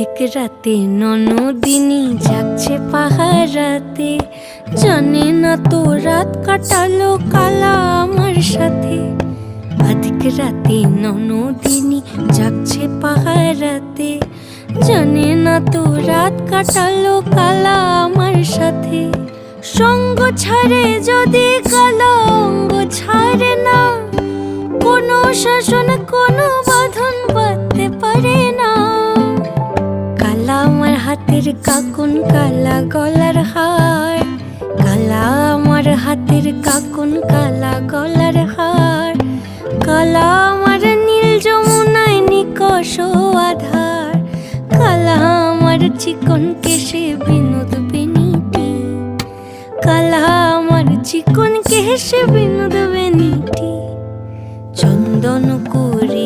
অধিক রাতে ননদিনী যাচ্ছে পাহারাতে, জানে না তো রাত কাটালো কালা আমার সাথে। অধিক রাতে ননদিনী যাচ্ছে পাহারাতে, জানে না তো রাত কাটালো কালা আমার সাথে। সঙ্গ ছাড়ে যদি কালা অঙ্গ ছাড়ে না, কোনো শাসন কোনো বাঁধন বাঁধতে পারে না। কালা আমার হাতের কাকুন কালা গলার হার, কালা আমার হাতের কাকুন কালা গলার হার। কালা আমার নীল যমুনায় নিকষ আধার, কালা আমার চিকন কেশে বিনোদ বেনিটি, কালা আমার চিকন কেশে বিনোদ বেনিটি। চন্দন করি